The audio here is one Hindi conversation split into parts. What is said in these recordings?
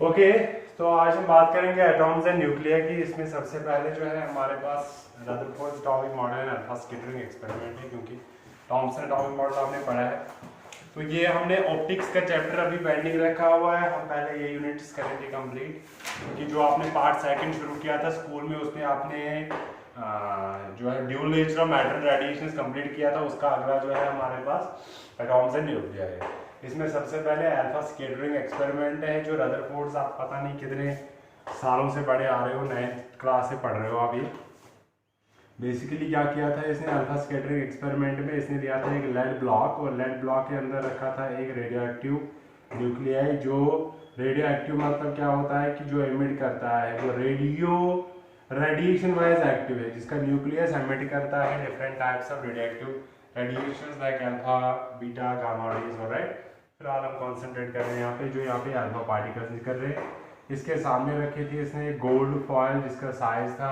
ओके, तो आज हम बात करेंगे एटॉम्स एंड न्यूक्लिया की। इसमें सबसे पहले जो है हमारे पास Rutherford atomic model and alpha scattering experiment है, क्योंकि थॉमसन एटॉमिक मॉडल आपने पढ़ा है। तो ये हमने ऑप्टिक्स का चैप्टर अभी पेंडिंग रखा हुआ है। हम पहले ये यूनिट्स करेंगे कंप्लीट, क्योंकि जो आपने पार्ट सेकंड शुरू किया था स्कूल में, उसमें आपने जो है dual nature of matter radiation complete किया था। उसका अगला जो है हमारे पास एटॉम्स एंड न्यूक्लिया है। इसमें सबसे पहले अल्फा स्कैटरिंग एक्सपेरिमेंट है, जो रदरफोर्ड आप पता नहीं कितने सालों से पढ़े आ रहे हो, 9th क्लास से पढ़ रहे हो आप। ये बेसिकली क्या किया था इसने अल्फा स्कैटरिंग एक्सपेरिमेंट में, इसने लिया था एक लेड ब्लॉक और लेड ब्लॉक के अंदर रखा था एक रेडियो एक्टिव न्यूक्लियाई। जो रेडियो एक्टिव मतलब क्या होता है कि जो एमिट करता है, जो रेडिएशन वाइज एक्टिव है, जिसका न्यूक्लियस एमिट करता है different types of radio active radiations like alpha, beta, gamma rays. Alright, फिलहाल हम कॉन्सेंट्रेट कर रहे हैं यहाँ पे, जो यहाँ पे अल्फा पार्टिकल्स निकल रहे हैं। इसके सामने रखी थी इसने गोल्ड फॉयल, जिसका साइज था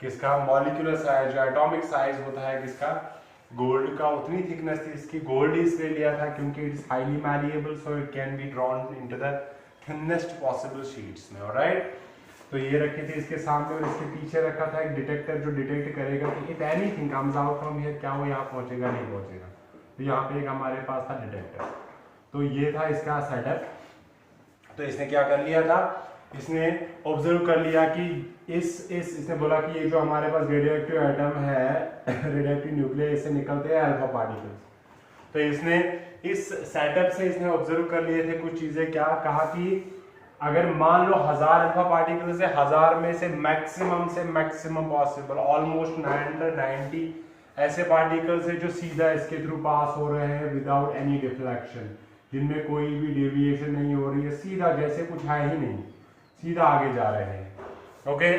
किसका, मॉलिक्यूलर साइज, जो एटॉमिक साइज होता है किसका, गोल्ड का, उतनी थिकनेस थी इसकी। गोल्ड इसलिए लिया था क्योंकि it's highly malleable, so it can be drawn into the thinnest possible sheets में। ऑलराइट, तो ये रखी थी इसके सामने, और इसके पीछे रखा था एक डिटेक्टर जो डिटेक्ट करेगा कि if anything comes out from here, क्या वो यहाँ पहुंचेगा नहीं पहुंचेगा। तो यहाँ पे एक हमारे पास था डिटेक्टर। तो ये था इसका सेटअप। तो इसने क्या कर लिया था, इसने ऑब्जर्व कर लिया कि इसने बोला कि ये जो हमारे पास रेडियो एक्टिव एटम है, रेडियो एक्टिव न्यूक्लियस, इससे निकलते हैं अल्फा पार्टिकल्स। तो इसने इस सेटअप से इसने ऑब्जर्व कर लिए थे कुछ चीजें। क्या कहा कि अगर मान लो 1000 अल्फा पार्टिकल्स है, 1000 में से मैक्सिमम पॉसिबल ऑलमोस्ट 990 ऐसे पार्टिकल्स है जो सीधा इसके थ्रू पास हो रहे हैं विदाउट एनी डिफ्लेक्शन, जिनमें कोई भी डेविएशन नहीं हो रही है, सीधा जैसे कुछ है ही नहीं, सीधा आगे जा रहे हैं। ओके,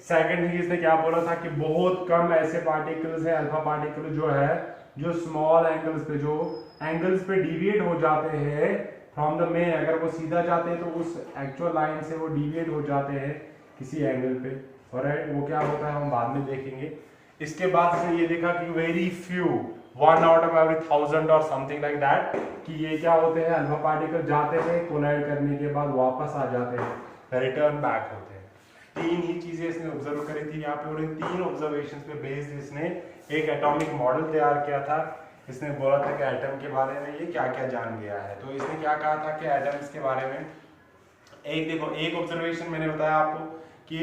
सेकंड थिंग इसने क्या बोला था कि बहुत कम ऐसे पार्टिकल्स है, अल्फा पार्टिकल जो है, जो स्मॉल एंगल्स पे डिविएट हो जाते हैं फ्रॉम द मेन। अगर वो सीधा जाते हैं तो उस एक्चुअल लाइन से वो डिविएट हो जाते हैं किसी एंगल पे। ऑलराइट, वो क्या होता है हम बाद में देखेंगे। इसके बाद इसने ये देखा कि very few, 1 out of every 1000 और समथिंग लाइक दैट, कि ये क्या होते हैं, अल्फा पार्टिकल जाते हैं, कोलाइड करने के बाद वापस आ जाते हैं, रिटर्न बैक होते हैं। 3 ही चीजें इसने ऑब्जर्व करी थी यहाँ पे, और इन 3 ऑब्जर्वेशन पे बेस्ड इसने एक एटॉमिक मॉडल तैयार किया था। इसने बोला था कि एटम के बारे में ये क्या क्या जान गया है। तो इसने क्या कहा था कि एटम्स के बारे में, एक ऑब्जर्वेशन मैंने बताया आपको कि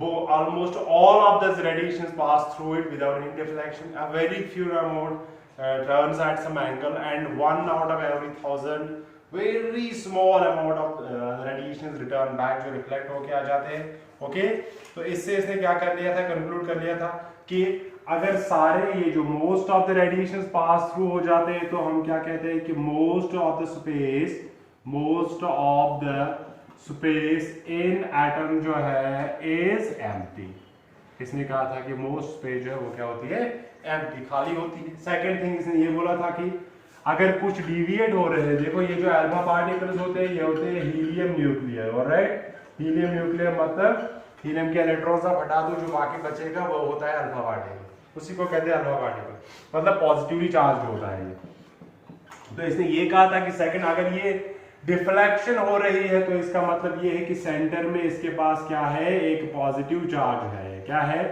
वो almost all of this radiations pass through it without any deflection. A very few amount turns at some angle, and 1 out of every 1000 very small amount of radiations return back, जो reflect होके आ जाते हैं। ओके, तो इससे इसने क्या कर लिया था, कंक्लूड कर लिया था कि अगर सारे ये जो most of the radiations pass through हो जाते हैं, तो हम क्या कहते हैं कि most of the space in atom जो है इज एम्प्टी। इसने कहा था कि मोस्ट स्पेस जो है वो क्या होती है, एम्प्टी, खाली होती है। सेकंड थिंग इसने ये बोला था कि अगर कुछ डिविएट हो रहे हैं, देखो ये जो अल्फा पार्टिकल्स होते हैं ये होते हैं helium nuclear. Alright, helium nuclear मतलब हीलियम के इलेक्ट्रॉन्स आप हटा दो, जो बाकी बचेगा वो होता है अल्फा पार्टिकल, उसी को कहते हैं अल्फा पार्टिकल, मतलब पॉजिटिवली चार्ज होता है ये। तो इसने ये कहा था कि सेकंड, अगर ये डिफ्लेक्शन हो रही है तो इसका मतलब ये है कि सेंटर में इसके पास क्या है, एक पॉजिटिव चार्ज है। क्या है,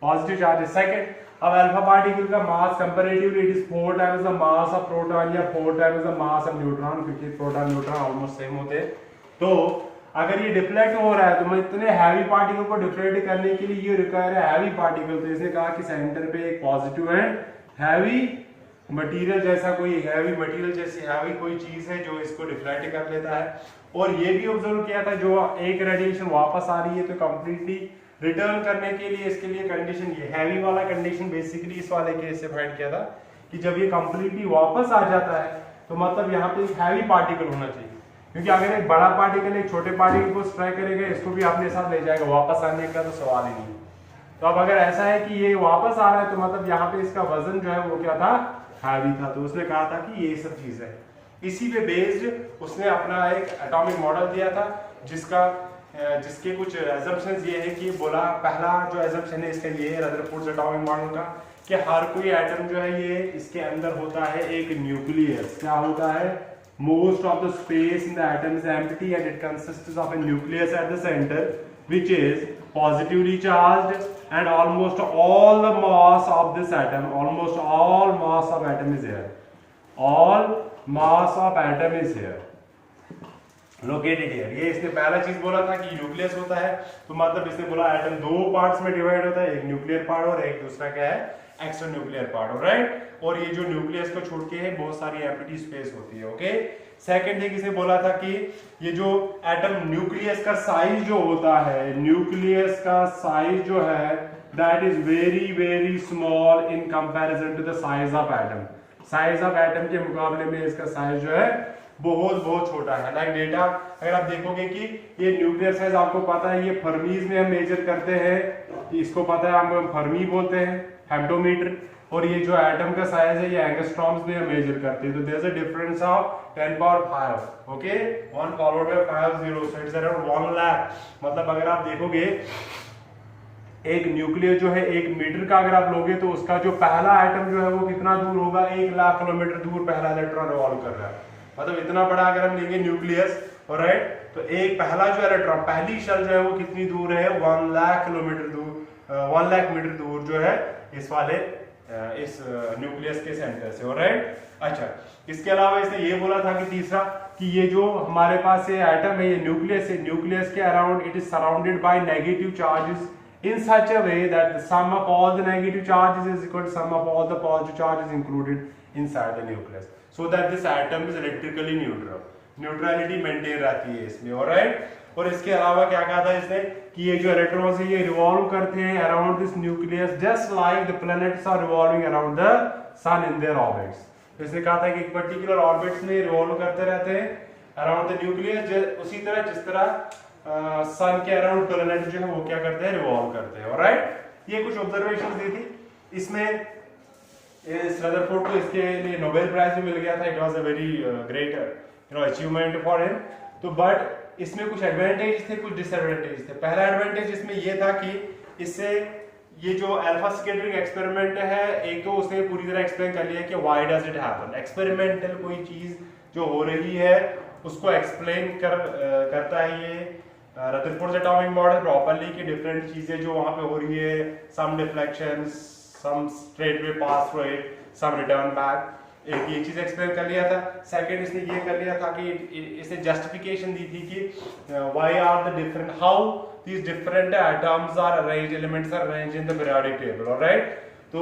पॉजिटिव चार्ज है। सेकंड, अब अल्फा पार्टिकल का mass comparatively it is 4 times the mass of proton या 4 times the mass of neutron, क्योंकि प्रोटॉन न्यूट्रॉन ऑलमोस्ट सेम होते हैं। तो अगर ये डिफ्लेक्ट हो रहा है तो मैं इतने हैवी पार्टिकल को डिफ्लेक्ट करने के लिए ये रिक्वायर है हैवी पार्टिकल। तो इसने कहा कि सेंटर पे एक पॉजिटिव एंड हैवी मटेरियल जैसा कोई हैवी मटेरियल जैसी हैवी कोई चीज है जो इसको डिफ्लेक्ट कर लेता है। और ये भी ऑब्जर्व किया था, जो एक रेडिएशन वापस आ रही है तो कंप्लीटली रिटर्न करने के लिए इसके लिए कंडीशन, ये हैवी वाला कंडीशन बेसिकली इस वाले केस से फाइंड किया था कि जब ये कंप्लीटली वापस आ जाता है तो मतलब यहाँ पे एक हैवी पार्टिकल होना चाहिए, क्योंकि अगर एक बड़ा पार्टिकल एक छोटे पार्टिकल को स्ट्राइक करेगा, इसको भी अपने साथ ले जाएगा, वापस आने का तो सवाल ही नहीं। तो अब अगर ऐसा है कि ये वापस आ रहा है तो मतलब यहाँ पे इसका वजन जो है वो क्या था, हैवी था। तो उसने कहा था कि ये सब चीज है। इसी पे बेस्ड उसने अपना एक एटॉमिक मॉडल दिया था, जिसके कुछ एजम्पशंस ये है कि बोला, पहला जो एजम्पशन है इसका ये है रदरफोर्ड एटॉमिक मॉडल का, कि हर कोई एटम जो है ये इसके अंदर होता है एक न्यूक्लियस। क्या होता है, most of the space in the atom is empty and it consists of a nucleus at the center which is positively charged, and almost all the mass of this atom, almost all mass of atom is here, all mass of atom is here located here. ये इसने पहला चीज बोला था कि न्यूक्लियस होता है, तो मतलब इसने बोला एटम दो पार्ट्स में डिवाइड होता है, एक न्यूक्लियर पार्ट और एक दूसरा क्या है एक्स्ट्रा न्यूक्लियर पार्ट, राइट। और ये जो न्यूक्लियस को छोड़ के है बहुत सारी एम्प्टी स्पेस होती है, ओके। सेकंड थिंग इसने बोला था कि ये जो एटम न्यूक्लियस का साइज जो होता है, न्यूक्लियस का साइज जो है that is very very small in comparison to the size of atom. Size of atom के मुकाबले में इसका साइज जो है बहुत बहुत छोटा है। लाइक डेटा अगर आप देखोगे कि ये न्यूक्लियर साइज आपको पता है, ये फर्मीज में हम मेजर करते हैं, इसको पता है हम फर्मी बोलते हैं, हेप्टोमीटर। और ये जो एटम का साइज है ये एंगस्ट्रॉम्स में हम मेजर करते हैं, तो there is a difference of 10 power 5, okay, 1 followed by 5 0, so it's around 1 lakh. मतलब अगर आप देखोगे एक न्यूक्लियर जो है 1 मीटर का अगर आप लोगे तो उसका जो पहला एटम जो है वो कितना दूर होगा, 1 लाख किलोमीटर दूर पहला इलेक्ट्रॉन रिवॉल्व कर रहा है। मतलब इतना बड़ा अगर हम लेंगे न्यूक्लियस, राइट, तो एक पहला जो इलेक्ट्रॉन, पहली शेल जो है वो कितनी दूर है, 1 लाख किलोमीटर दूर, 1 लाख मीटर दूर जो है इस वाले इस न्यूक्लियस के सेंटर से, राइट। अच्छा, इसके अलावा इसने ये बोला था कि तीसरा कि ये जो हमारे पास ये एटम है, ये न्यूक्लियस है, न्यूक्लियस के around it is surrounded by negative charges in such a way that the sum of all the negative charges is equal to sum of all the positive charges included inside the nucleus, so that this atom is electrically neutral. Neutrality maintain रहती है इसमें, ऑलराइट। और इसके अलावा क्या कहा था इसने कि ये जो इलेक्ट्रॉन्स है ये रिवॉल्व करते हैं around this nucleus just like the planets are revolving around the sun in their orbits. तो इसने कहा था कि एक पर्टिकुलर ऑर्बिट्स में रिवॉल्व करते रहते हैं अराउंड द न्यूक्लियस, उसी तरह जिस तरह सन के अराउंड प्लैनेट जो है वो क्या करते हैं, रिवॉल्व करते हैं, ऑलराइट। ये कुछ ऑब्जर्वेशंस दी थी इसमें। इस रदरफोर्ड को इसके लिए नोबेल प्राइज भी मिल गया था, it was a very great achievement for him. तो बट इसमें कुछ एडवांटेज थे, कुछ डिसएडवांटेज थे। पहला एडवांटेज इसमें ये था कि इससे ये जो अल्फा स्कैटरिंग एक्सपेरिमेंट है, एक तो उसने पूरी तरह एक्सप्लेन कर लिया कि why does it happen. Experimental कोई चीज जो हो रही है उसको एक्सप्लेन करता है ये रदरफोर्ड एटॉमिक मॉडल प्रॉपर्ली की डिफरेंट चीजें जो वहां पे हो रही है, some deflections, some straight way pass through it, some return back. एक ये चीज एक्सप्लेन कर लिया था। सेकंड इसने ये कर लिया था कि इसने जस्टिफिकेशन दी थी कि why are the different, how these different atoms are arranged, elements are arranged in the periodic table, alright. तो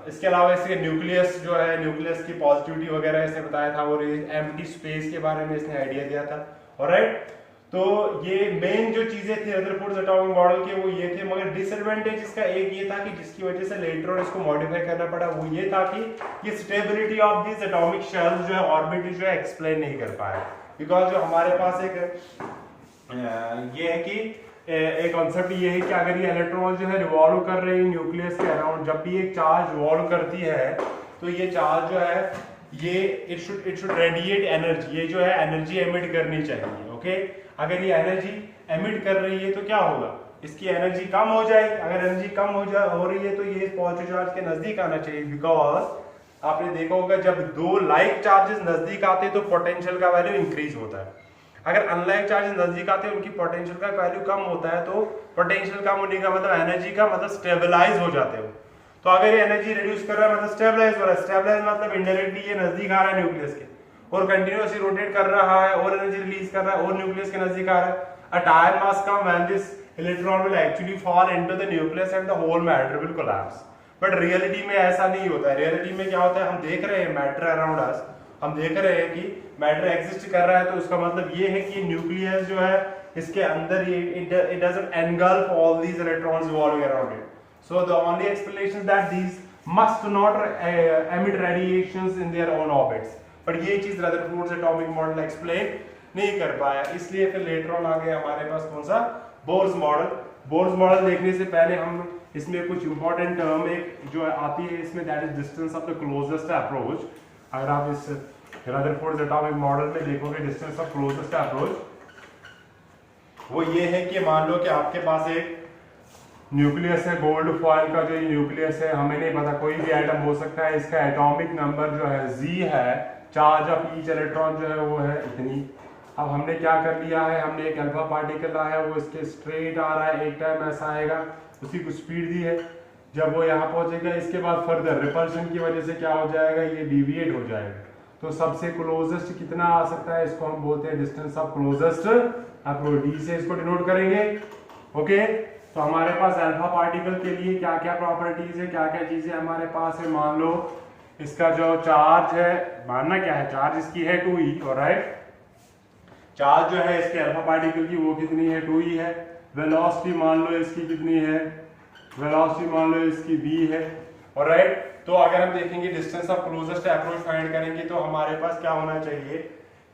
इसके अलावा इसके न्यूक्लियस जो है, न्यूक्लियस की पॉजिटिविटी वगैरह इसने बताया था, और एम्प्टी स्पेस के बारे में इसने आइडिया दिया था, ऑलराइट। तो ये मेन जो चीजें थी रदरफोर्ड एटॉमिक मॉडल के वो ये थे। मगर डिसएडवांटेज इसका एक ये था कि जिसकी वजह से लेटर ऑन इसको मॉडिफाई करना पड़ा, वो ये था कि ये stability of this atomic shells जो है, ऑर्बिट जो है एक्सप्लेन नहीं कर पाया। बिकॉज जो हमारे पास एक ये है कि एक कॉन्सेप्ट ये है कि अगर ये इलेक्ट्रॉन जो है रिवॉल्व कर रहे हैं न्यूक्लियस के अराउंड, जब भी एक चार्ज रिवॉल्व करती है तो ये चार्ज जो है ये इट शुड रेडिएट एनर्जी, ये जो है एनर्जी एमिट करनी चाहिए, ओके। अगर ये एनर्जी एमिट कर रही है तो क्या होगा, इसकी एनर्जी कम हो जाएगी। अगर एनर्जी कम हो रही है तो ये पॉजिटिव चार्ज के नजदीक आना चाहिए, बिकॉज आपने देखा होगा जब दो लाइक चार्जेस नजदीक आते हैं तो पोटेंशियल का वैल्यू इंक्रीज होता है। अगर अनलाइक चार्जेस नजदीक आते हैं उनकी पोटेंशियल का वैल्यू कम होता है, तो पोटेंशियल कम होने का मतलब एनर्जी का मतलब स्टेबलाइज हो जाते हो। तो अगर ये एनर्जी रिड्यूस कर रहा है मतलब स्टेबलाइज हो रहा है, स्टेबलाइज मतलब इनडायरेक्टली ये नजदीक आ रहा है न्यूक्लियस के, और कंटिन्यूअसली रोटेट कर रहा है और एनर्जी रिलीज कर रहा है और न्यूक्लियस के नजदीक आ रहा है। A time must come when this electron will actually fall into the nucleus and the whole matter will collapse. But reality में ऐसा नहीं होता है। रियलिटी में क्या होता है, हम देख रहे हैं मैटर अराउंड अस, हम देख रहे हैं कि मैटर एग्जिस्ट कर रहा है, तो उसका मतलब ये है कि न्यूक्लियस जो है इसके अंदर ये it doesn't engulf all these electrons revolving around it. So the only explanation is that these must not emit radiations in their own orbits. But ये चीज रदरफोर्ड एटॉमिक मॉडल एक्सप्लेन नहीं कर पाया, इसलिए फिर लेटर ऑन आ गया हमारे पास कौन सा, बोर्स मॉडल। बोर्स मॉडल देखने से पहले हम इसमें कुछ इंपॉर्टेंट टर्म एक जो आती है इसमें, that is distance of the closest approach. अगर आप इस रदरफोर्ड एटॉमिक मॉडल में देखोगे डिस्टेंस ऑफ क्लोजेस्ट अप्रोच, वो ये है कि मान लो कि आपके पास एक न्यूक्लियस है, गोल्ड फॉइल का जो न्यूक्लियस है, हमें नहीं पता कोई भी एटम हो सकता है, इसका एटॉमिक नंबर जो है Z है चार्ज ऑफ ईच इलेक्ट्रॉन जो है वो है इतनी। अब हमने क्या कर लिया है, हमने एक अल्फा पार्टिकल लाया है, वो इसके स्ट्रेट आ रहा है, एक टाइम ऐसा आएगा, उसी को स्पीड दी है, जब वो यहाँ पहुंचेगा इसके बाद फर्दर रिपल्शन की वजह से क्या हो जाएगा, ये डिविएट हो जाएगा। तो सबसे क्लोजेस्ट कितना आ सकता है, इसको हम बोलते हैं distance of closest approach, D से इसको डिनोट करेंगे। ओके, तो हमारे पास अल्फा पार्टिकल के लिए क्या क्या प्रॉपर्टीज है, क्या क्या चीजें हमारे पास है। मान लो इसका जो चार्ज है, मानना क्या है, चार्ज इसकी है 2e, ऑलराइट। चार्ज जो है इसके अल्फा पार्टिकल की वो कितनी है, 2e है। वेलोसिटी मान लो इसकी कितनी है, वेलोसिटी मान लो इसकी v है, ऑलराइट। तो अगर हम देखेंगे distance of closest approach find करेंगे तो हमारे पास क्या होना चाहिए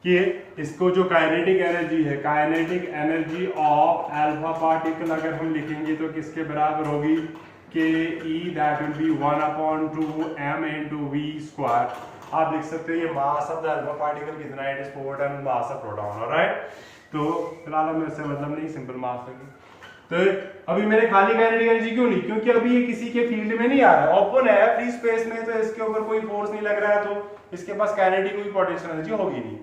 कि इसको जो काइनेटिक एनर्जी है, kinetic energy of alpha particle अगर हम लिखेंगे तो किसके बराबर होगी, K E that will be 1/2 m into v square. आप लिख सकते हो ये mass of the alpha particle कितना है, it is 4 times mass of proton, alright. तो फिलहाल हमें इससे मतलब नहीं, सिंपल मास है। तो अभी मैंने खाली काइनेटिक एनर्जी क्यों नहीं, क्योंकि अभी ये किसी के फील्ड में नहीं आ रहा है, ओपन है, फ्री स्पेस में, तो इसके ऊपर कोई फोर्स नहीं लग रहा है, तो इसके पास काइनेटिक कोई पोटेंशियल एनर्जी होगी नहीं।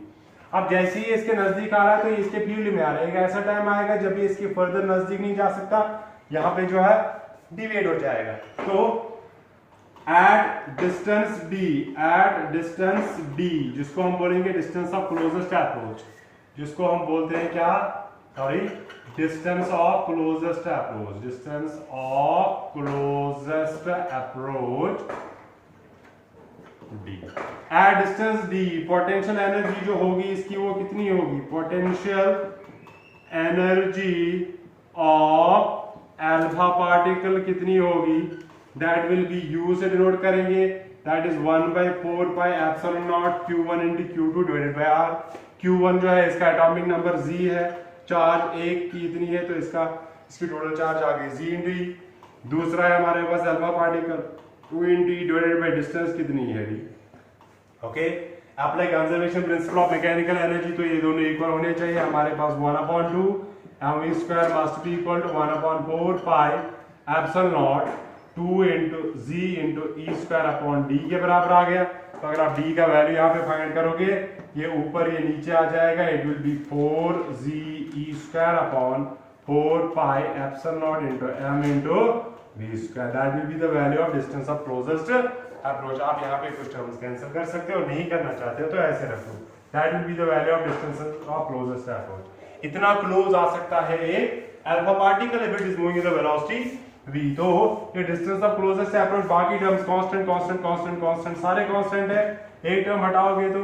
अब जैसे ही इसके नजदीक आ रहा है तो ये इसके फील्ड में आ रहा है, ऐसा टाइम आएगा जब ये इसके फर्दर नजदीक नहीं जा सकता, यहाँ पे जो है डिविएट हो जाएगा। तो एट डिस्टेंस d, जिसको हम बोलेंगे डिस्टेंस ऑफ क्लोजेस्ट अप्रोच, जिसको हम बोलते हैं क्या, sorry, distance of closest approach, distance of closest approach d। At distance d potential energy जो होगी इसकी वो कितनी होगी, potential energy of alpha particle कितनी होगी, दैट विल बी u से डिनोट करेंगे, that is 1/4 pi epsilon not q1 into q2 divided by r। q1 जो है इसका एटॉमिक नंबर z है, चार्ज एक की इतनी है, तो इसकी टोटल चार्ज आ गई z into e। दूसरा है हमारे पास alpha particle 2 into e divided by distance कितनी है d। Okay, apply conservation principle of mechanical energy, तो ये दोनों इक्वल होने चाहिए। हमारे पास 1/2 mv square must be equal to 1/4 pi epsilon naught 2 into z into e square upon d के बराबर आ गया। तो अगर आप d का वैल्यू यहाँ पे फाइंड करोगे, ये ऊपर ये नीचे आ जाएगा, it will be 4ze square upon 4 pi epsilon not into m into v square, that will be the value of distance of closest approach. आप यहाँ पे कुछ टर्म्स कैंसिल कर सकते हो, नहीं करना चाहते हो तो ऐसे रखो, that will be the value of distance of closest approach. इतना क्लोज आ सकता है एक alpha particle if it is moving in the velocity v। तो ये डिस्टेंस ऑफ क्लोजेस्ट अप्रोच, बाकी terms constant constant constant constant सारे कांस्टेंट है, एक टर्म हटाओगे तो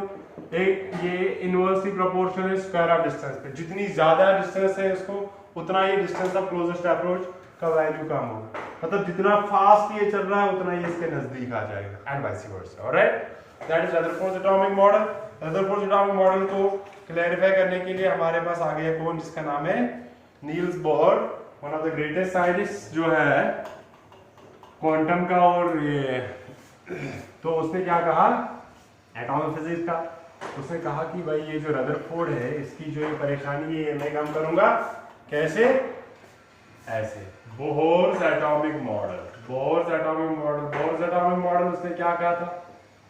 एक ये इनवर्सली प्रोपोर्शनल है स्क्वायर ऑफ डिस्टेंस पे, जितनी ज्यादा डिस्टेंस है इसको उतना ही डिस्टेंस ऑफ क्लोजेस्ट अप्रोच का वैल्यू कम होगा, मतलब जितना फास्ट ये चल रहा है उतना ही इसके नजदीक आ जाएगा, and vice versa, alright. That is Rutherford atomic model. Rutherford atomic model को क्लैरिफाई करने के लिए हमारे पास आ गया कौन, जिसका नाम है Niels Bohr, one of the greatest scientist जो है क्वांटम का, और ये तो उसने क्या कहा एटॉमिक फिजिक्स का, उसने कहा कि भाई ये जो रदरफोर्ड है इसकी जो ये परेशानी है मैं काम करूंगा कैसे, ऐसे Bohr's atomic model. Bohr's atomic model, Bohr's atomic model उसने क्या कहा था,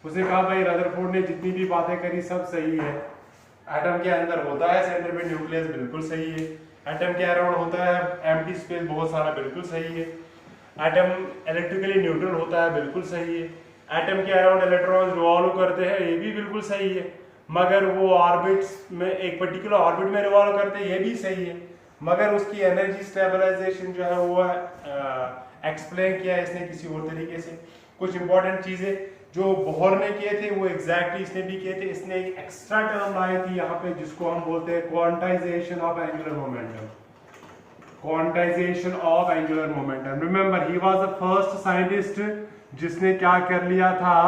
उसने कहा भाई रदरफोर्ड ने जितनी भी बातें करी सब सही है, एटम के अंदर होता है सेंटर में न्यूक्लियस, बिल्कुल सही है, एटम के अराउंड होता है एम्प्टी स्पेस बहुत सारा, बिल्कुल सही है, एटम इलेक्ट्रिकली न्यूट्रल होता है, बिल्कुल सही है, एटम के अराउंड इलेक्ट्रॉन्स रिवॉल्व करते हैं, ये भी बिल्कुल सही है, मगर वो ऑर्बिट्स में एक पर्टिकुलर ऑर्बिट में रिवॉल्व करते हैं, ये भी सही है, मगर उसकी एनर्जी स्टेबलाइजेशन जो है वो एक्सप्लेन किया है इसने किसी और तरीके से। कुछ इंपॉर्टेंट चीजें जो बोहर ने किए थे वो एग्जैक्टली इसने भी किए थे। इसने एक एक्स्ट्रा टर्म लाई थी यहाँ पे जिसको हम बोलते हैं quantization of angular momentum, quantization of angular momentum. Remember he was the first scientist जिसने क्या कर लिया था,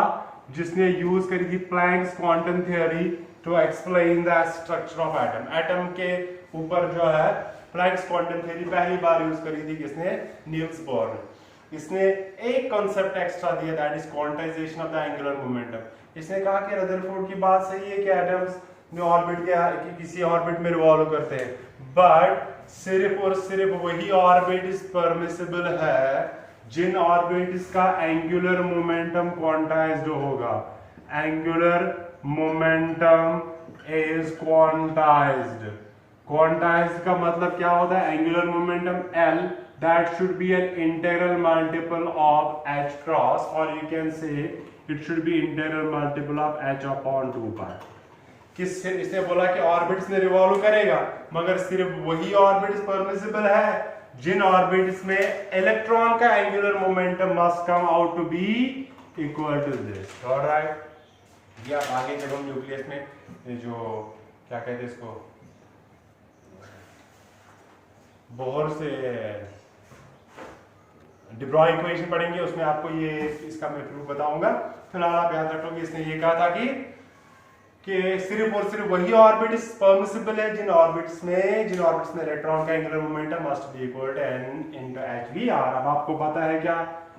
जिसने यूज करी थी Planck's quantum theory to explain the structure of atom. Atom के ऊपर जो है प्लैंक्स क्वांटम थ्योरी पहली बार यूज करी थी किसने, नील्स बोहर ने। इसने एक कॉन्सेप्ट एक्स्ट्रा दिया, that is quantization of the angular momentum. इसने कहा कि रदरफोर्ड की बात सही है कि एटम्स में ऑर्बिट के किसी ऑर्बिट में रिवॉल्व करते हैं, बट सिर्फ और सिर्फ वही ऑर्बिट परमिसिबल है जिन ऑर्बिट्स का एंगुलर मोमेंटम क्वांटाइज्ड होगा। Angular momentum is quantized. Quantized का मतलब क्या होता है? Angular momentum L that should be an integral multiple of h cross, or you can say it should be integral multiple of h upon 2 pi। किससे? इसने बोला कि ऑर्बिट्स में रिवॉल्व करेगा, मगर सिर्फ वही ऑर्बिट्स परमिसिबल है जिन ऑर्बिट्स में इलेक्ट्रॉन का angular momentum must come out to be equal to this. Alright, ये आप आगे जब हम न्यूक्लियस में जो क्या कहते हैं इसको, बोहर से डिब्रॉय इक्वेशन पढ़ेंगे, उसमें आपको ये इसका मैं प्रूफ बताऊंगा। फिलहाल आप याद रखो कि इसने ये कहा था कि सिर्फ और सिर्फ वही ऑर्बिट्स परमिसिबल है जिन ऑर्बिट्स में इलेक्ट्रॉन का angular momentum must be equal to n into h/v/r। अब आपको पता है क्या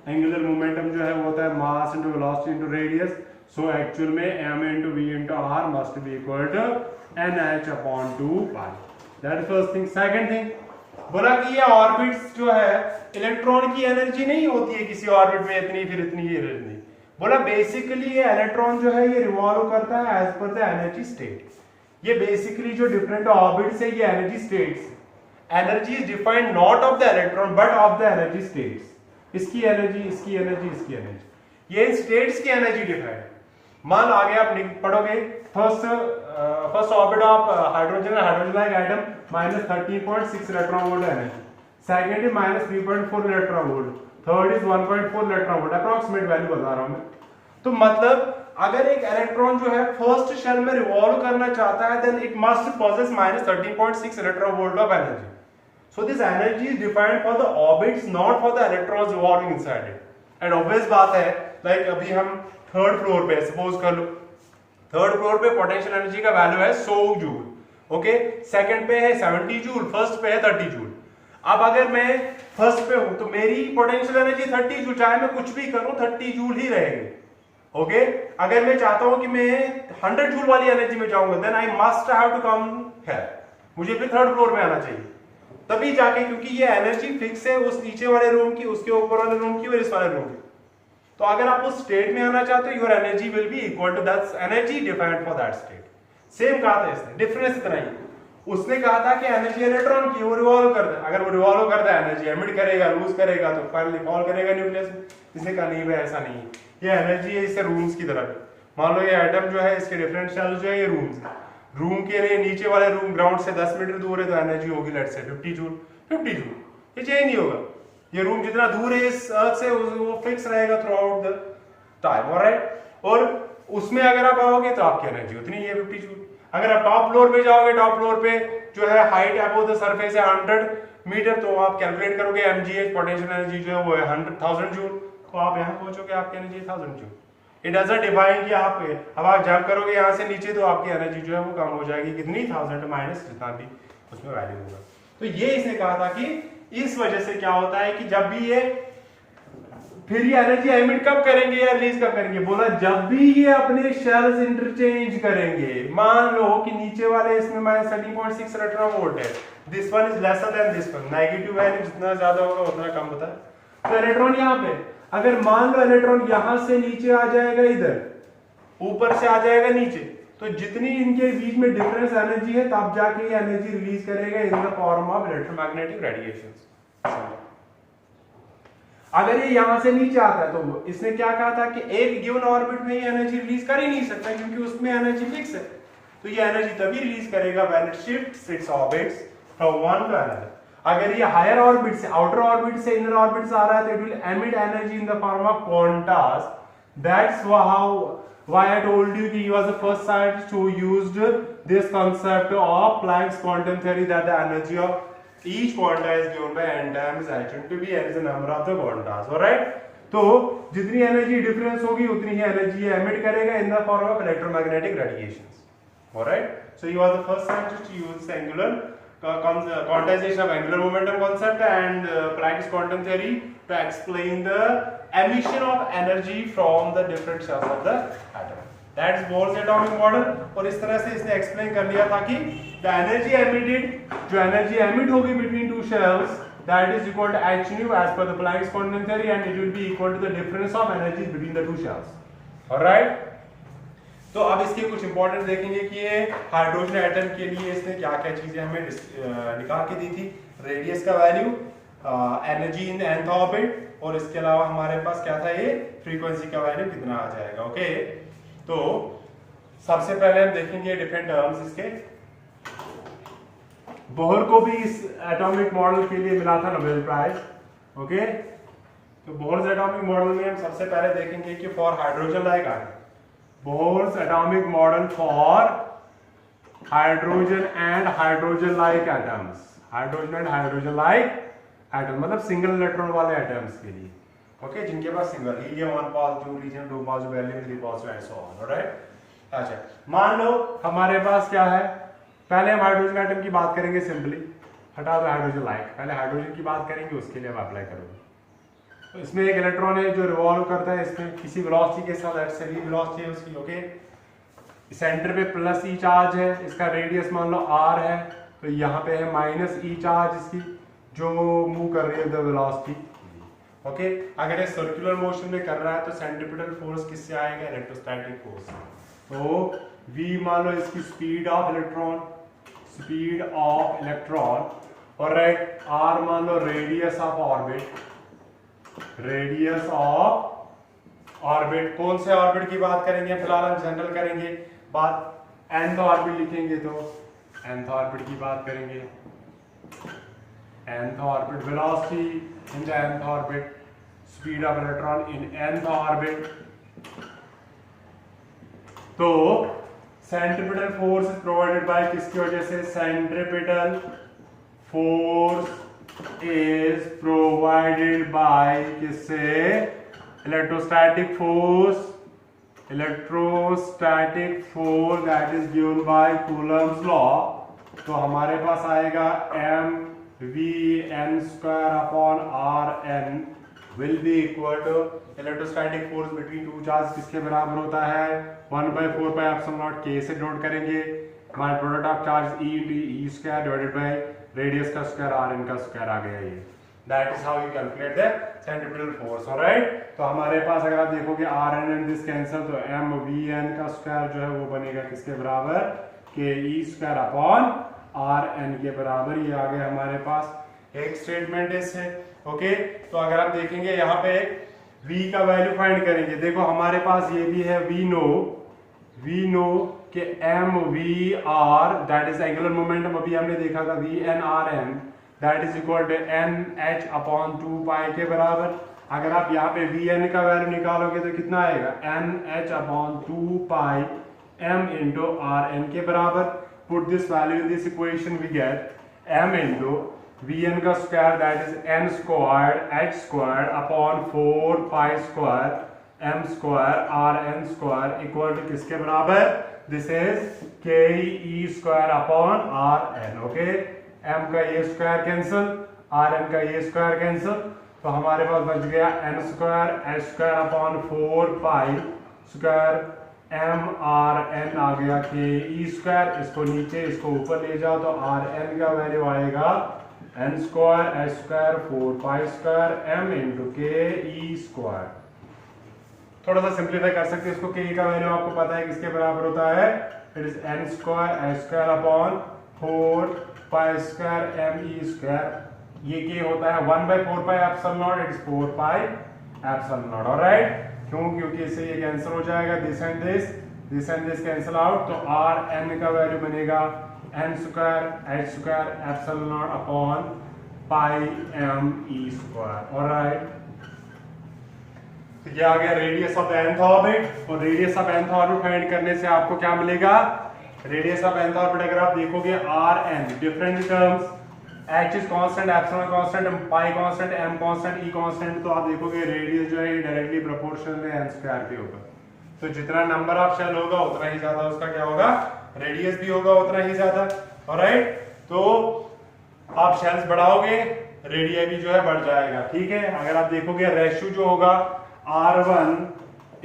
एंगुलर मोमेंटम जो है वो होता है mass into velocity into radius. So actual में m into v into r must be equal to nh upon 2 pi। That is first thing. Second thing बोला कि ये ऑर्बिट्स जो है इलेक्ट्रॉन की एनर्जी नहीं होती है किसी ऑर्बिट में इतनी फिर इतनी ही एनर्जी। बोला बेसिकली ये इलेक्ट्रॉन जो है ये रिवॉल्व करता है as per the energy state. ये बेसिकली जो डिफरेंट ऑर्बिट्स है ये energy states, energy is defined not of the electron but of the energy states. इसकी एनर्जी, इसकी एनर्जी, इसकी एनर्जी, ये स्टेट्स की एनर्जी डिफाइंड। मान आगे आप पढ़ोगे first orbit of hydrogen like atom -13.6 electron volt energy, second is -3.4 electron volt, third is 1.4 electron volt. Approximate value बता रहा हूं मैं। तो मतलब अगर एक इलेक्ट्रॉन जो है फर्स्ट शेल में रिवॉल्व करना चाहता है then it must possess -13.6 electron volt of energy. So this energy is defined for the orbits not for the electrons revolving inside it. And obvious बात है लाइक अभी हम थर्ड फ्लोर पे, सपोज कर लो थर्ड फ्लोर पे पोटेंशियल एनर्जी का वैल्यू है 100 जूल, ओके, सेकंड पे है 70 जूल, फर्स्ट पे है 30 जूल। अब अगर मैं फर्स्ट पे हूं तो मेरी पोटेंशियल एनर्जी 30 जूल, चाहे मैं कुछ भी करूं 30 जूल ही रहेगी, ओके। अगर मैं चाहता हूं कि मैं 100 जूल वाली एनर्जी में जाऊंगा then I must have to come here, मुझे फिर थर्ड फ्लोर में आना चाहिए तभी जाके, क्योंकि ये एनर्जी फिक्स है उस नीचे वाले रूम की, उसके ऊपर वाले रूम की और इस वाले रूम की। तो अगर आप उस स्टेट में आना चाहते हो your energy will be equal to that energy defined for that state. Same कहा था इसने, डिफरेंस इतना ही। उसने कहा था कि एनर्जी इलेक्ट्रॉन की वो रिवॉल्व करता है, अगर वो रिवॉल्व करता है एनर्जी एमिट करेगा, लूज करेगा तो फाइनली फॉल करेगा न्यूक्लियस में। इसने कहा नहीं भाई ऐसा नहीं, ये एनर्जी है इससे रूम्स की तरफ। मान लो ये एटम जो है इसके डिफरेंट शेल जो है ये रूम्स, रूम के लिए नीचे वाले रूम ग्राउंड से 10 मीटर दूर है तो एनर्जी होगी लेट्स से 50 जूल, 50 जूल, ये चेंज नहीं होगा। ये रूम जितना दूर है इस अर्थ से वो फिक्स रहेगा through out the time, alright. और उसमें अगर आप आओगे तो आपकी एनर्जी उतनी ही है 50 जूल। अगर आप टॉप फ्लोर पे जाओगे, टॉप फ्लोर पे जो है हाइट अबव द सरफेस है 100 मीटर, तो आप कैलकुलेट करोगे mgh पोटेंशियल एनर्जी जो है वो है 1000 जूल, तो आप यहाँ पहुंचोगे आपकी energy 1000 joule. It doesn't define कि आप अब आप जंप करोगे यहाँ से नीचे तो आपकी एनर्जी जो है वो कम हो जाएगी, कितनी 1000 माइनस जितना भी उसमें वैल्यू होगा। तो ये इसने कहा था कि इस वजह से क्या होता है कि जब भी ये फिर ये एनर्जी एमिट कब करेंगे या रिलीज कब करेंगे, बोला जब भी ये अपने शेल्स इंटरचेंज करेंगे। मान लो कि नीचे वाले इसमें -30.6 इलेक्ट्रॉन वोल्ट है, this one is lesser than this one, negative value जितना ज्यादा होगा उतना कम होता है। तो इलेक्ट्रॉन यहाँ पे अगर मान लो इलेक्ट्रॉन यहां से नीचे आ जाएगा, इधर ऊपर से आ जाएगा नीचे, तो जितनी इनके बीच में डिफरेंस एनर्जी है तब जाके ये एनर्जी रिलीज करेगा in the form of electromagnetic radiations. अगर ये यहां से नीचे आता है तो इसने क्या कहा था कि एक गिवन ऑर्बिट में ये एनर्जी रिलीज कर ही नहीं सकता क्योंकि उसमें एनर्जी फिक्स है। तो ये एनर्जी तभी रिलीज करेगा when it shifts it's orbits from one two another. अगर ये हायर ऑर्बिट से आउटर ऑर्बिट से इनर ऑर्बिट से आ रहा है तो it will emit energy in the form of Qantas. That's why I told you he was the first scientist who used this concept of Planck's quantum theory that the energy of each quanta is given by n times h into v, n is the number of the quantas, alright। तो जितनी एनर्जी डिफरेंस होगी उतनी ही एनर्जी एमिट करेगा in the form of electromagnetic radiations, alright। So he was the first scientist to use the angular quantization of angular momentum concept and Planck's quantum theory to explain the emission of energy from the different shells of the atom. That is Bohr's atomic model। और इस तरह से इसने एक्सप्लेन कर लिया था कि the energy emitted, जो एनर्जी एमिट होगी between two shells, that is equal to h nu as per the Planck's quantum theory and it will be equal to the difference of energies between the two shells, alright। तो अब इसके कुछ इंपॉर्टेंट देखेंगे कि ये हाइड्रोजन एटम के लिए इसने क्या क्या चीजें हमें निकाल के दी थी। रेडियस का value, energy in nth orbit, और इसके अलावा हमारे पास क्या था, ये फ्रीक्वेंसी का वैल्यू कितना आ जाएगा। ओके, तो सबसे पहले हम देखेंगे डिफरेंट टर्म्स इसके। बोहर को भी इस एटॉमिक मॉडल के लिए मिला था नोबेल प्राइज। ओके, तो बोहर्स एटॉमिक मॉडल में हम सबसे पहले देखेंगे कि for hydrogen like atom, Bohr's atomic model for hydrogen and hydrogen like atoms, hydrogen and hydrogen like atom मतलब सिंगल इलेक्ट्रॉन वाले एटम्स के लिए। ओके, जिनके पास single helium 1 positive, lithium 2 positive, helium 3 positive and so on. Alright, अच्छा मान लो हमारे पास क्या है, पहले हम हाइड्रोजन एटम की बात करेंगे सिंपली, हटा दो हाइड्रोजन लाइक, पहले हाइड्रोजन की बात करेंगे, उसके लिए हम अप्लाई करोगे। तो इसमें एक इलेक्ट्रॉन है जो रिवॉल्व करता है इसमें किसी वेलोसिटी के साथ, ऐसे भी वेलोसिटी है उसकी। ओके, सेंटर पे प्लस ई चार्ज है, इसका रेडियस मान लो r है, तो यहाँ पे है माइनस ई चार्ज इसकी जो मूव कर रही है द वेलोसिटी। ओके, अगर ये सर्कुलर मोशन में कर रहा है तो सेंट्रीपिटल फोर्स किससे आएगा, इलेक्ट्रोस्टैटिक फोर्स। तो v मान लो इसकी speed of electron, speed of electron, और राइट r मान लो radius of orbit, radius of orbit. कौन से ऑर्बिट की बात करेंगे, फिलहाल हम जनरल करेंगे बात, nth ऑर्बिट लिखेंगे तो nth ऑर्बिट की बात करेंगे, nth orbit, velocity in the nth orbit, speed of electron in nth orbit. तो centripetal force is provided by किसकी वजह से, centripetal force is provided by किससे, electrostatic force, electrostatic force that is given by Coulomb's law. तो हमारे पास आएगा mv(n)² upon rn will be equal to electrostatic force between two charge किसके बराबर होता है, 1/4πε0 k से नोट करेंगे, by product of charge e into e² divided by radius का स्क्वायर rn का स्क्वायर आ गया ये। That is how you calculate the centripetal force. Alright, तो हमारे पास अगर आप देखोगे rn एंड दिस कैंसिल, तो mvn का स्क्वायर जो है वो बनेगा किसके बराबर, ke² अपॉन rn के बराबर। ये आ गया हमारे पास एक स्टेटमेंट इससे। ओके, तो अगर आप देखेंगे यहाँ पे v का वैल्यू फाइंड करेंगे, देखो हमारे पास ये भी है, वी नो कि mvr that is angular momentum, अभी हमने देखा था vnrn that is equal to nh upon 2π के बराबर। अगर आप यहाँ पे vn का वैल्यू निकालोगे तो कितना आएगा, nh upon 2π m into rn के बराबर। Put this value in this equation, we get m into vn का square that is n squared h squared upon 4π² m square rn square equal to किसके बराबर, this is ke² upon rn। Okay, m का ये स्क्वायर कैंसिल, rn का ये स्क्वायर कैंसिल, तो हमारे पास बच गया n² h² upon 4π² m rn आ गया ke²। इसको नीचे इसको ऊपर ले जाओ तो rn का वैल्यू आएगा n² h² 4π² m into ke²। थोड़ा सा सिंप्लीफाई कर सकते हैं इसको, के का वैल्यू आपको पता है किसके बराबर होता है, it is n² h² upon 4π² me²। ये के होता है 1/4πε0, इट इज 4πε0। ऑलराइट, क्यों, क्योंकि इससे ये कैंसिल हो जाएगा, this and this cancel out, तो rn का वैल्यू बनेगा n² h² ε0 upon πme²। Alright, तो ये आ गया रेडियस ऑफ nth ऑर्बिट, और radius of nth orbit find करने से आपको क्या मिलेगा, रेडियस ऑफ nth ऑर्बिट अगर आप देखोगे rn different terms, h is constant, epsilon constant, pi constant, m constant, e constant, तो आप देखोगे रेडियस जो है डायरेक्टली प्रोपोर्शनल है n² के ऊपर। तो जितना नंबर ऑफ शेल होगा उतना ही ज्यादा उसका क्या होगा, रेडियस भी होगा उतना ही ज्यादा। ऑलराइट, तो आप शेल्स बढ़ाओगे रेडियस भी जो है बढ़ जाएगा। ठीक है, अगर आप देखोगे रेशियो जो होगा R1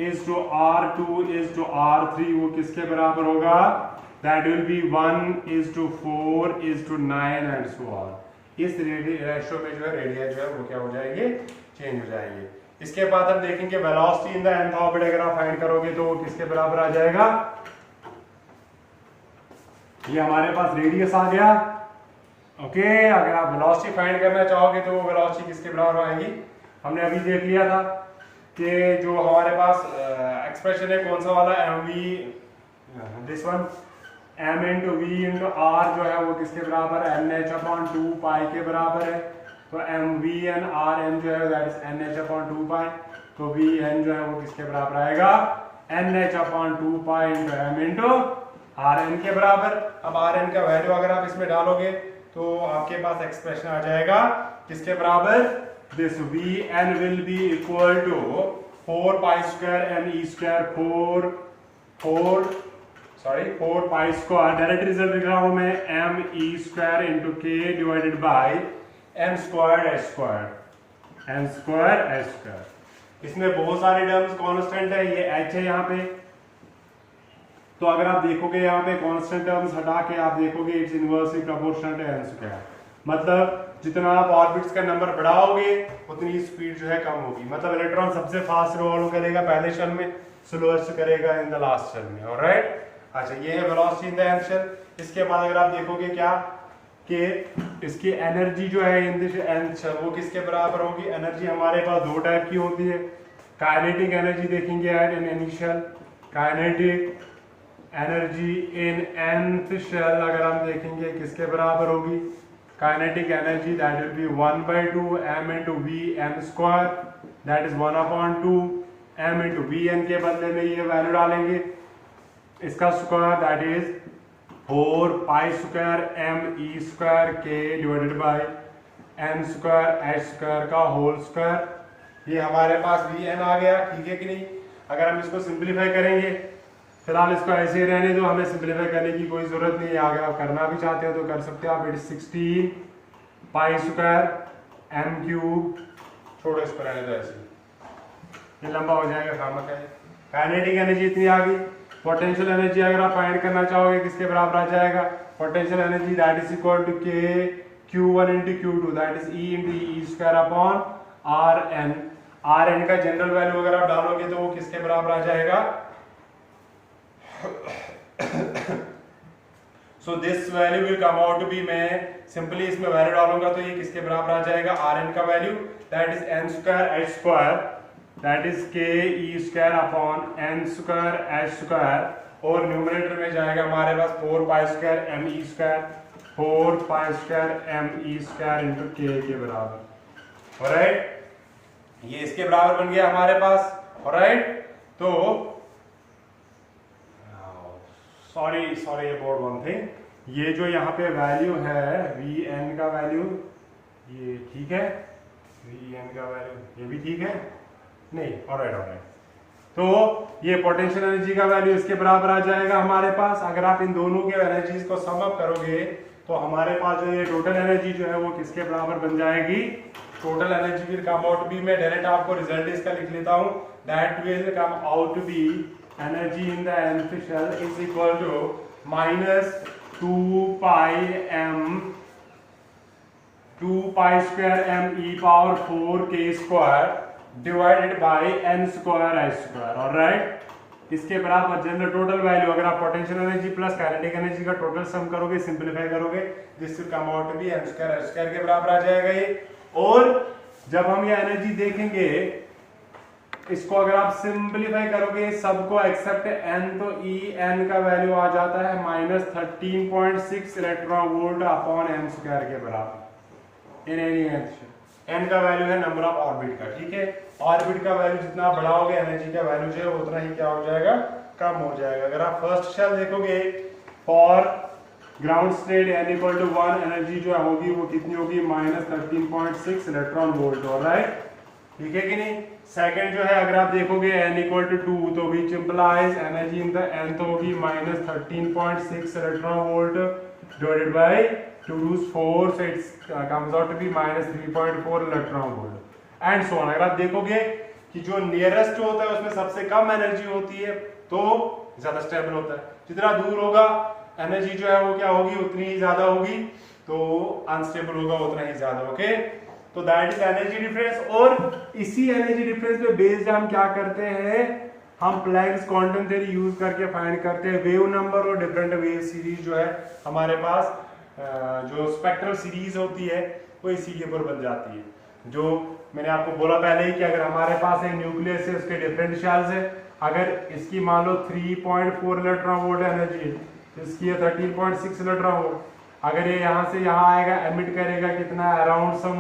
is to R2 is to R3 वो किसके बराबर होगा, that will be 1 is to 4 is to 9 and so on। इस रेशियो में जो है रेडियस जो है वो क्या हो जाएंगे, चेंज हो जाएंगे। इसके बाद हम देखेंगे velocity in the nth orbit अगर आप फाइंड करोगे तो वो किसके बराबर आ जाएगा। ये हमारे पास रेडियस आ गया। ओके, अगर आप वेलोसिटी फाइंड करना चाहोगे तो वो वेलोसिटी किसके बराबर आएगी। हमने अभी देख लिया था कि जो हमारे पास एक्सप्रेशन है कौन सा वाला, m v this one m into v into r जो है वो किसके बराबर है, एन एच अपॉन 2 पाई के बराबर है। तो m v n r n जो है that is n h upon 2 pi. तो वी एन जो है वो किसके बराबर आएगा, n h upon 2 pi into m into r n के बराबर। अब आर एन का वैल्यू अगर आप इसमें डालोगे तो आपके पास एक्सप्रेशन आ जाएगा किसके बराबर, this v n will be equal to 4 pi square m e square 4 pi square, direct result लिख रहा हूं मैं, m e square into k divided by m square h square, m square h square. इसमें बहुत सारे टर्म्स कांस्टेंट है, ये एच है यहाँ पे। तो अगर आप देखोगे यहाँ पे कांस्टेंट टर्म्स हटा के आप देखोगे it's inversely proportional to m square. मतलब जितना आप ऑर्बिट्स का नंबर बढ़ाओगे उतनी स्पीड जो है कम होगी। मतलब इलेक्ट्रॉन सबसे फास्ट रिवॉल्व करेगा पहले क्षण में, स्लोएस्ट करेगा इन द लास्ट क्षण में। ऑलराइट, अच्छा ये है वेलोसिटी इन द nth क्षण। इसके बाद अगर आप देखोगे क्या कि इसकी एनर्जी जो है इन दिस nth क्षण वो किसके बराबर होगी। एनर्जी हमारे पास दो टाइप की होती है, काइनेटिक एनर्जी देखेंगे at in initial, kinetic energy in nth क्षण अगर हम देखेंगे किसके बराबर होगी, kinetic energy that will be 1/2 m into v n square, that is 1/2 m into v n के बदले में ये वैल्यू डालेंगे इसका square that is 4 pi square m e square के divided by n square h square का होल स्क्वायर। ये हमारे पास वी एन आ गया, ठीक है कि नहीं। अगर हम इसको सिंप्लीफाई करेंगे, फिलहाल इसको ऐसे ही रहने दो, हमें सिंप्लीफाई करने की कोई जरूरत नहीं है। अगर आप करना भी चाहते हो तो कर सकते हो आप। It 16 pi square m cube, छोड़ो इसको रहने दो ऐसे, ये लंबा हो जाएगा खामा का। काइनेटिक एनर्जी इतनी आ गई। पोटेंशियल एनर्जी अगर आप फाइंड करना चाहोगे किसके बराबर आ जाएगा, potential energy that is equal to k Q1 into Q2 that is E into e square upon r n. R n का जनरल वैल्यू अगर आप डालोगे तो वो किसके बराबर आ जाएगा, so this value will come out to be, मैं सिंपली इसमें वैल्यू डालूंगा तो ये किसके बराबर आ जाएगा, आर एन का value that is n square h square that is k E square upon n square h square, और न्यूमरेटर में जाएगा हमारे पास 4 pi square m e square, 4 pi square m e square into k बराबर। ऑलराइट, ये इसके बराबर बन गया हमारे पास। ऑलराइट, तो सॉरी ये बोर्ड वन थिंग, ये जो यहाँ पे वैल्यू है वी एन का वैल्यू, ये ठीक है, वी एन का वैल्यू ये भी ठीक है नहीं। ऑलराइट, तो ये पोटेंशियल एनर्जी का वैल्यू इसके बराबर आ जाएगा हमारे पास। अगर आप इन दोनों के एनर्जीज को सम अप करोगे तो हमारे पास जो ये टोटल एनर्जी जो है वो किसके बराबर बन जाएगी, total energy will come out be, मैं डायरेक्ट आपको रिजल्ट इसका लिख लेता हूं, that will come out be energy in the nth shell is equal to minus 2 pi square m e power 4 k square divided by n square h square। Alright, इसके बराबर जनरल टोटल वैल्यू अगर आप potential energy plus kinetic energy का टोटल सम करोगे, सिंपलीफाई करोगे, this will come out to be n square h square के बराबर आ जाएगा ये। और जब हम ये एनर्जी देखेंगे इसको अगर आप सिंपलीफाई करोगे सबको एक्सेप्ट n, तो ई n का वैल्यू आ जाता है minus 13.6 electron volt upon m square के बराबर इन एनी n का वैल्यू है नंबर ऑफ ऑर्बिट का, ठीक है। ऑर्बिट का वैल्यू जितना बढ़ाओगे एनर्जी का वैल्यू जो है उतना ही क्या हो जाएगा, कम हो जाएगा। अगर आप फर्स्ट शेल देखोगे for ground state n equal to 1, energy जो होगी वो कितनी होगी, माइनस 13.6 इलेक्ट्रॉन वोल्ट। ऑलराइट, ठीक है कि नहीं। सेकंड जो है अगर आप देखोगे n इक्वल टू 2, तो which implies energy in the nth होगी minus 13.6 electron volt divided by 2 to 4, so it comes out to be minus 3.4 electron volt and so on. अगर आप देखोगे कि जो नियरेस्ट होता है उसमें सबसे कम एनर्जी होती है तो ज्यादा स्टेबल होता है, जितना दूर होगा एनर्जी जो है वो क्या होगी, उतनी ही ज्यादा होगी, तो अनस्टेबल होगा उतना ही ज्यादा। ओके, तो दैट इज एनर्जी डिफरेंस। और इसी एनर्जी डिफरेंस पे बेस्ड हम क्या करते हैं, हम प्लैंक्स क्वांटम थ्योरी यूज करके फाइंड करते हैं वेव नंबर और डिफरेंट वेव सीरीज जो है हमारे पास जो स्पेक्ट्रल सीरीज होती है वो इसी के ऊपर बन जाती है। जो मैंने आपको बोला पहले ही कि अगर हमारे पास एक न्यूक्लियस है, उसके डिफरेंट शेल्स है, अगर इसकी मान लो 3.4 इलेक्ट्रॉन वोल्ट एनर्जी है, इसकी है 13.6 इलेक्ट्रॉन वोल्ट, अगर ये यहाँ से यहाँ आएगा एमिट करेगा कितना, अराउंड सम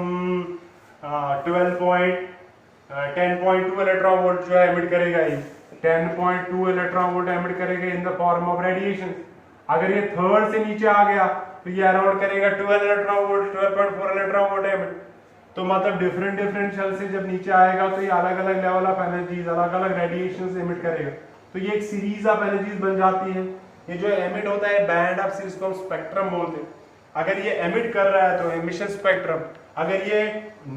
10.2 इलेक्ट्रॉन वोल्ट जो है एमिट करेगा, ये 10.2 इलेक्ट्रॉन वोल्ट एमिट करेगा in the form of radiation. अगर ये थर्ड से नीचे आ गया तो ये अराउंड करेगा 12 electron volt, 12.4 electron volt emit. तो मतलब डिफरेंट शेल से जब नीचे आएगा तो ये अलग अलग लेवल ऑफ एनर्जीज, अलग अलग रेडिएशन एमिट करेगा, तो ये एक सीरीज ऑफ एनर्जीज बन जाती है। ये जो एमिट होता है बैंड ऑफ सीरीज को हम स्पेक्ट्रम बोलते हैं। अगर ये एमिट कर रहा है तो एमिशन स्पेक्ट्रम, अगर ये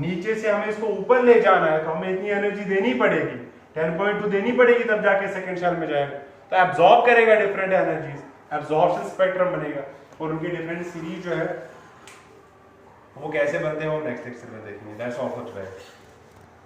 नीचे से हमें इसको ऊपर ले जाना है तो हमें इतनी एनर्जी देनी पड़ेगी, 10.2 देनी पड़ेगी, तब जाके सेकंड शेल में जाएगा, तो एब्जॉर्ब करेगा डिफरेंट एनर्जीज, एब्जॉर्प्शन स्पेक्ट्रम बनेगा। और उनकी डिफरेंट सीरीज जो है वो कैसे बनते हैं वो नेक्स्ट लेक्चर में देखेंगे। That's all for today.